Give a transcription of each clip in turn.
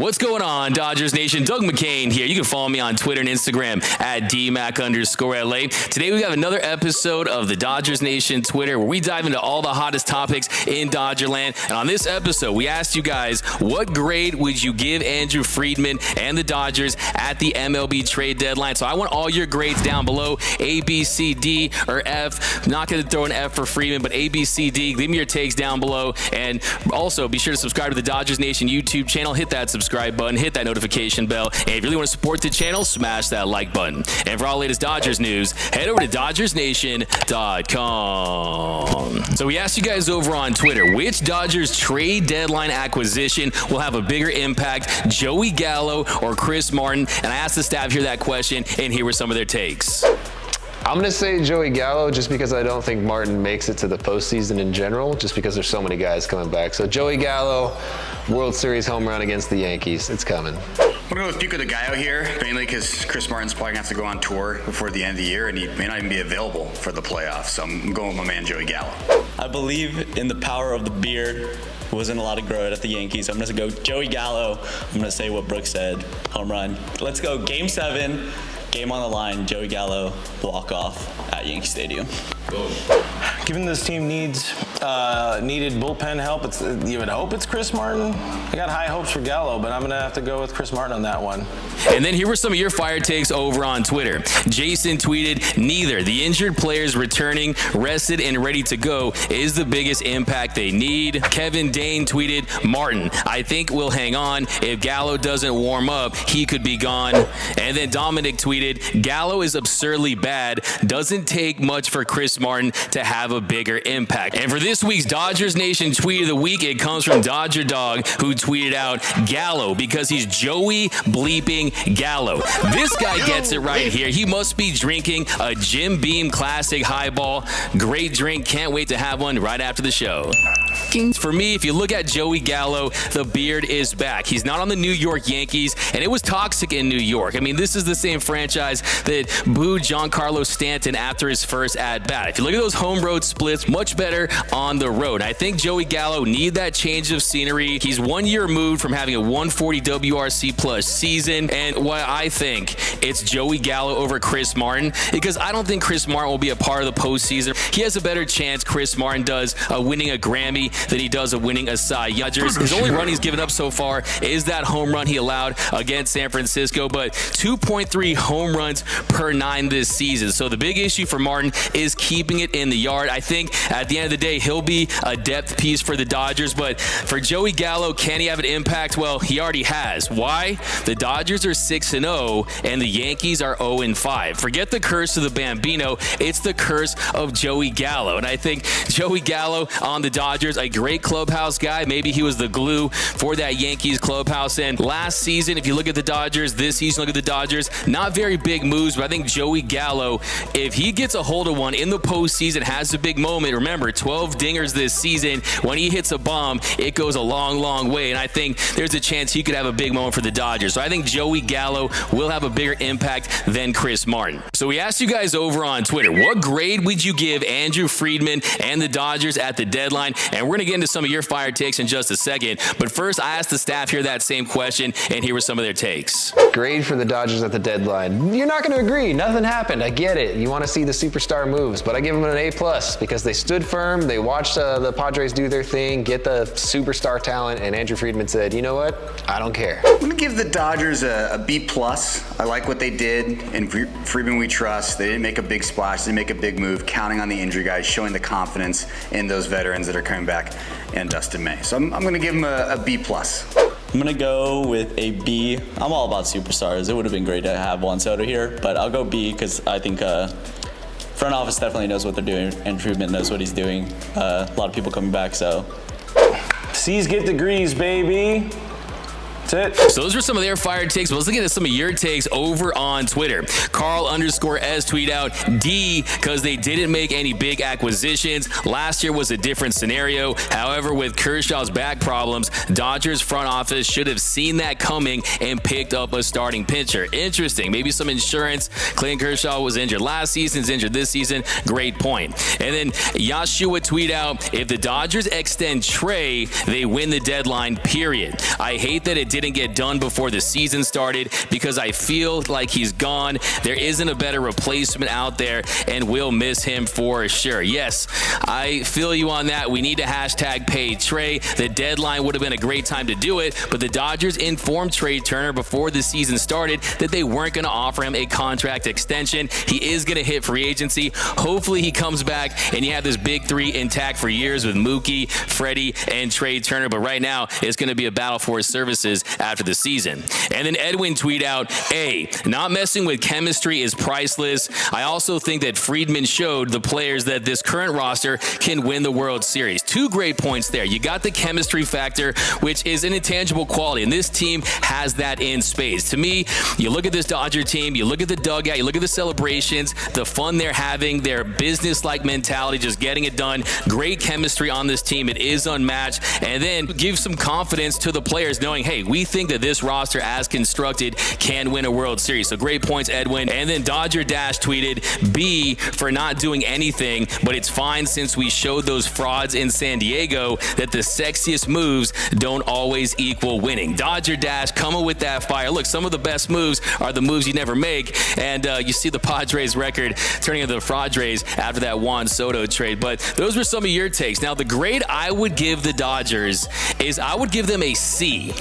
What's going on, Dodgers Nation? Doug McCain here. You can follow me on Twitter and Instagram at DMac_LA. Today we have another episode of the Dodgers Nation Twitter where we dive into all the hottest topics in Dodgerland. And on this episode, we asked you guys, what grade would you give Andrew Friedman and the Dodgers at the MLB trade deadline? So I want all your grades down below, A, B, C, D, or F. I'm not going to throw an F for Friedman, but A, B, C, D. Leave me your takes down below. And also be sure to subscribe to the Dodgers Nation YouTube channel. Hit that subscribe button, hit that notification bell, and if you really want to support the channel, smash that like button. And for all the latest Dodgers news, head over to DodgersNation.com. So we asked you guys over on Twitter, which Dodgers trade deadline acquisition will have a bigger impact, Joey Gallo or Chris Martin? And I asked the staff here that question, and here were some of their takes. I'm going to say Joey Gallo just because I don't think Martin makes it to the postseason in general, just because there's so many guys coming back. So Joey Gallo, World Series home run against the Yankees. It's coming. I'm going to go with Pico de Gallo here, mainly because Chris Martin's probably going to have to go on tour before the end of the year, and he may not even be available for the playoffs. So I'm going with my man Joey Gallo. I believe in the power of the beard. Wasn't a lot of growth at the Yankees. I'm going to go Joey Gallo. I'm going to say what Brooks said, home run. Let's go Game 7. Game on the line, Joey Gallo, walk-off at Yankee Stadium. Given this team needed bullpen help, you would hope it's Chris Martin. I got high hopes for Gallo, but I'm going to have to go with Chris Martin on that one. And then here were some of your fire takes over on Twitter. Jason tweeted, neither. The injured players returning, rested, and ready to go is the biggest impact they need. Kevin Dane tweeted, Martin, I think we'll hang on. If Gallo doesn't warm up, he could be gone. And then Dominic tweeted, Gallo is absurdly bad. Doesn't take much for Chris Martin to have a bigger impact. And for this week's Dodgers Nation Tweet of the Week, it comes from Dodger Dog, who tweeted out Gallo because he's Joey bleeping Gallo. This guy gets it right here. He must be drinking a Jim Beam Classic highball. Great drink. Can't wait to have one right after the show. For me, if you look at Joey Gallo, the beard is back. He's not on the New York Yankees, and it was toxic in New York. I mean, this is the same franchise that booed Giancarlo Stanton after his first at-bat. If you look at those home road splits, much better on the road. I think Joey Gallo needs that change of scenery. He's 1 year removed from having a 140 WRC plus season, and why I think it's Joey Gallo over Chris Martin, because I don't think Chris Martin will be a part of the postseason. He has a better chance, Chris Martin does, of winning a Grammy than he does of winning a Cy Young. His only run he's given up so far is that home run he allowed against San Francisco, but 2.3 home runs per 9 this season. So the big issue for Martin is keeping it in the yard. I think at the end of the day, he'll be a depth piece for the Dodgers, but for Joey Gallo, can he have an impact? Well, he already has. Why? The Dodgers are 6-0 and the Yankees are 0-5. Forget the curse of the Bambino. It's the curse of Joey Gallo. And I think Joey Gallo on the Dodgers, a great clubhouse guy. Maybe he was the glue for that Yankees clubhouse. And last season, if you look at the Dodgers, this season, look at the Dodgers, not very big moves, but I think Joey Gallo, if he gets a hold of one in the postseason, has a big moment. Remember, 12 dingers this season. When he hits a bomb, it goes a long, long way. And I think there's a chance he could have a big moment for the Dodgers. So I think Joey Gallo will have a bigger impact than Chris Martin. So we asked you guys over on Twitter, what grade would you give Andrew Friedman and the Dodgers at the deadline? And we're going to get into some of your fire takes in just a second. But first, I asked the staff here that same question, and here were some of their takes. Grade for the Dodgers at the deadline. You're not going to agree. Nothing happened. I get it. You want to see the superstar moves, but I give them an A+ because they stood firm. They watched the Padres do their thing, get the superstar talent, and Andrew Friedman said, you know what? I don't care. I'm going to give the Dodgers a B+. I like what they did. In Friedman we trust. They didn't make a big splash. They didn't make a big move, counting on the injury guys, showing the confidence in those veterans that are coming back, and Dustin May. So I'm going to give them a B+. I'm going to go with a B. I'm all about superstars. It would have been great to have Juan Soto here, but I'll go B because I think front office definitely knows what they're doing, and Friedman knows what he's doing. A lot of people coming back, so. C's get degrees, baby. That's it. So those were some of their fire takes, but let's look at some of your takes over on Twitter. Carl_S tweet out D because they didn't make any big acquisitions. Last year was a different scenario. However, with Kershaw's back problems, Dodgers front office should have seen that coming and picked up a starting pitcher. Interesting. Maybe some insurance. Clayton Kershaw was injured last season, is injured this season. Great point. And then Yashua tweet out, if the Dodgers extend Trey, they win the deadline, period. I hate that it didn't didn't get done before the season started because I feel like he's gone. There isn't a better replacement out there, and we'll miss him for sure. Yes, I feel you on that. We need to hashtag pay Trey. The deadline would have been a great time to do it, but the Dodgers informed Trey Turner before the season started that they weren't going to offer him a contract extension. He is going to hit free agency. Hopefully he comes back and you have this big three intact for years with Mookie, Freddie, and Trey Turner. But right now, it's going to be a battle for his services after the season. And then Edwin tweet out, not messing with chemistry is priceless. I also think that Friedman showed the players that this current roster can win the World Series. Two great points there. You got the chemistry factor, which is an intangible quality, and this team has that in spades. To me, you look at this Dodger team, you look at the dugout, you look at the celebrations, the fun they're having, their business-like mentality, just getting it done. Great chemistry on this team. It is unmatched. And then give some confidence to the players knowing, hey, we think that this roster as constructed can win a World Series. So great points, Edwin. And then Dodger Dash tweeted, B for not doing anything, but it's fine since we showed those frauds in San Diego that the sexiest moves don't always equal winning. Dodger Dash coming with that fire. Look, some of the best moves are the moves you never make. And you see the Padres record turning into the Fraudres after that Juan Soto trade. But those were some of your takes. Now, the grade I would give the Dodgers is I would give them a C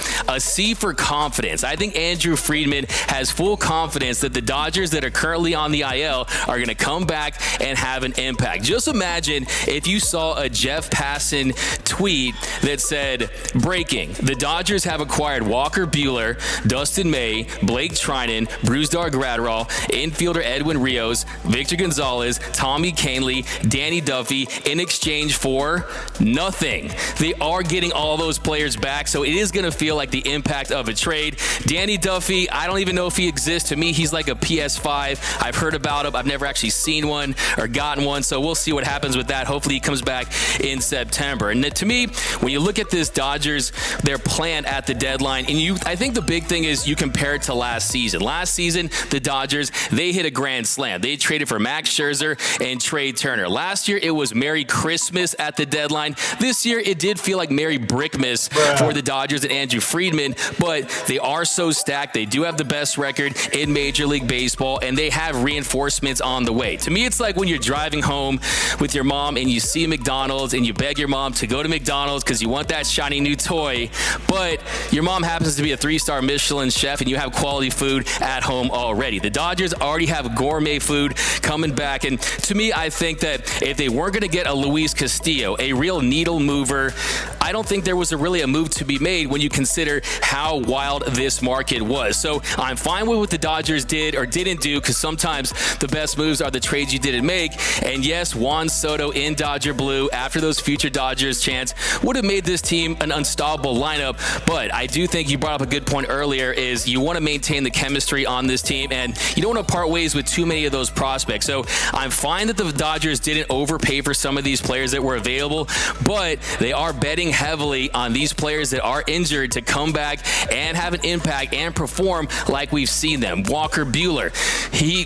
for confidence. I think Andrew Friedman has full confidence that the Dodgers that are currently on the IL are going to come back and have an impact. Just imagine if you saw a Jeff Passan tweet that said, breaking, the Dodgers have acquired Walker Buehler, Dustin May, Blake Trinan, Brusdar Graterol, infielder Edwin Rios, Victor Gonzalez, Tommy Kahnle, Danny Duffy in exchange for nothing. They are getting all those players back, so it is going to feel like the impact of a trade. Danny Duffy, I don't even know if he exists. To me, he's like a PS5. I've heard about him. I've never actually seen one or gotten one, so we'll see what happens with that. Hopefully he comes back in September. And to me, when you look at this Dodgers, their plan at the deadline, and I think the big thing is you compare it to last season. Last season, the Dodgers, they hit a grand slam. They traded for Max Scherzer and Trey Turner. Last year, it was Merry Christmas at the deadline. This year, it did feel like Merry Brickmas for the Dodgers and Andrew Friedman, but they are so stacked. They do have the best record in Major League Baseball, and they have reinforcements on the way. To me, it's like when you're driving home with your mom and you see McDonald's and you beg your mom to go to McDonald's because you want that shiny new toy, but your mom happens to be a 3-star Michelin chef and you have quality food at home already. The Dodgers already have gourmet food coming back, and to me, I think that if they weren't going to get a Luis Castillo, a real needle mover, I don't think there was really a move to be made when you consider how wild this market was. So I'm fine with what the Dodgers did or didn't do, because sometimes the best moves are the trades you didn't make. And yes, Juan Soto in Dodger blue after those future Dodgers chants would have made this team an unstoppable lineup. But I do think you brought up a good point earlier, is you want to maintain the chemistry on this team, and you don't want to part ways with too many of those prospects. So I'm fine that the Dodgers didn't overpay for some of these players that were available, but they are betting heavily on these players that are injured to come back and have an impact and perform like we've seen them. Walker Buehler,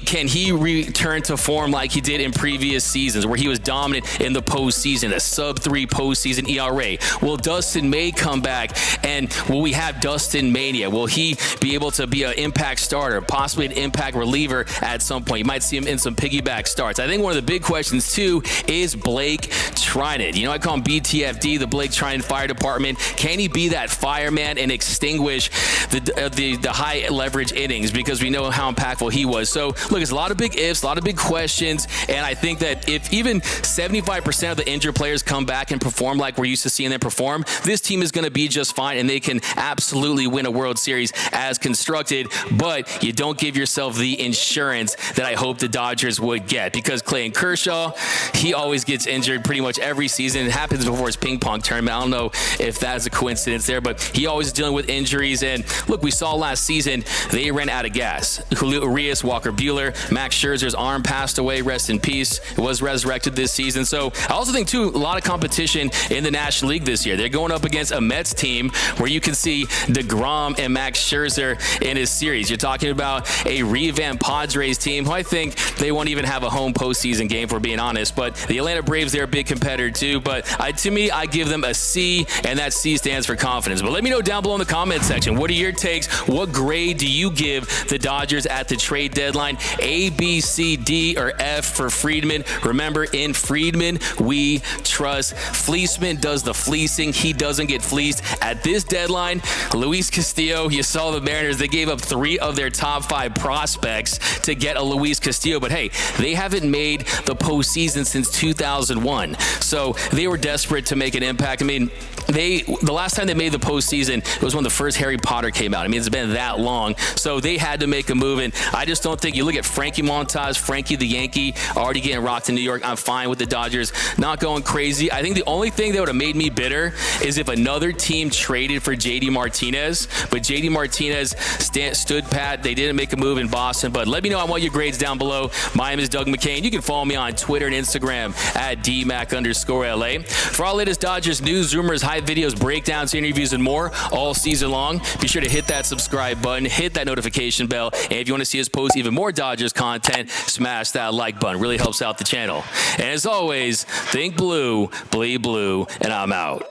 can he return to form like he did in previous seasons where he was dominant in the postseason, a sub-3 postseason ERA? Will Dustin May come back, and will we have Dustin Mania? Will he be able to be an impact starter, possibly an impact reliever at some point? You might see him in some piggyback starts. I think one of the big questions too is Blake Trinan. You know, I call him BTFD, the Blake Trinan Fire Department. Can he be that fireman and extinguish the high leverage innings, because we know how impactful he was? So look, it's a lot of big ifs, a lot of big questions, and I think that if even 75% of the injured players come back and perform like we're used to seeing them perform, this team is going to be just fine, and they can absolutely win a World Series as constructed. But you don't give yourself the insurance that I hope the Dodgers would get, because Clayton Kershaw, he always gets injured pretty much every season. It happens before his ping pong tournament. I don't know if that's a coincidence there, but he always is dealing with injuries. And look, we saw last season they ran out of gas. Julio Urias, Walker Buehler, Max Scherzer's arm passed away, rest in peace. It was resurrected this season. So I also think too, a lot of competition in the National League this year. They're going up against a Mets team where you can see DeGrom and Max Scherzer in his series. You're talking about a revamped Padres team who I think they won't even have a home postseason game, for being honest. But the Atlanta Braves, they're a big competitor too. But to me, I give them a C, and that C stands for confidence. But let me know down below in the the comment section. What are your takes? What grade do you give the Dodgers at the trade deadline? A, B, C, D, or F for Friedman? Remember, in Friedman, we trust. Fleeceman does the fleecing. He doesn't get fleeced. At this deadline, Luis Castillo, you saw the Mariners, they gave up 3 of their top 5 prospects to get a Luis Castillo. But hey, they haven't made the postseason since 2001. So they were desperate to make an impact. I mean, the last time they made the postseason, it was when the first Harry Potter came out. I mean, it's been that long. So they had to make a move. And I just don't think, you look at Frankie Montas, Frankie the Yankee, already getting rocked in New York. I'm fine with the Dodgers not going crazy. I think the only thing that would have made me bitter is if another team traded for JD Martinez. But JD Martinez stood pat. They didn't make a move in Boston. But let me know. I want your grades down below. My name is Doug McCain. You can follow me on Twitter and Instagram at DMac_LA. For all latest Dodgers news, rumors, hype videos, breakdowns, interviews, and more all season long, be sure to hit that subscribe button, hit that notification bell, and if you want to see us post even more Dodgers content, smash that like button. Really helps out the channel. And as always, think blue, bleed blue, and I'm out.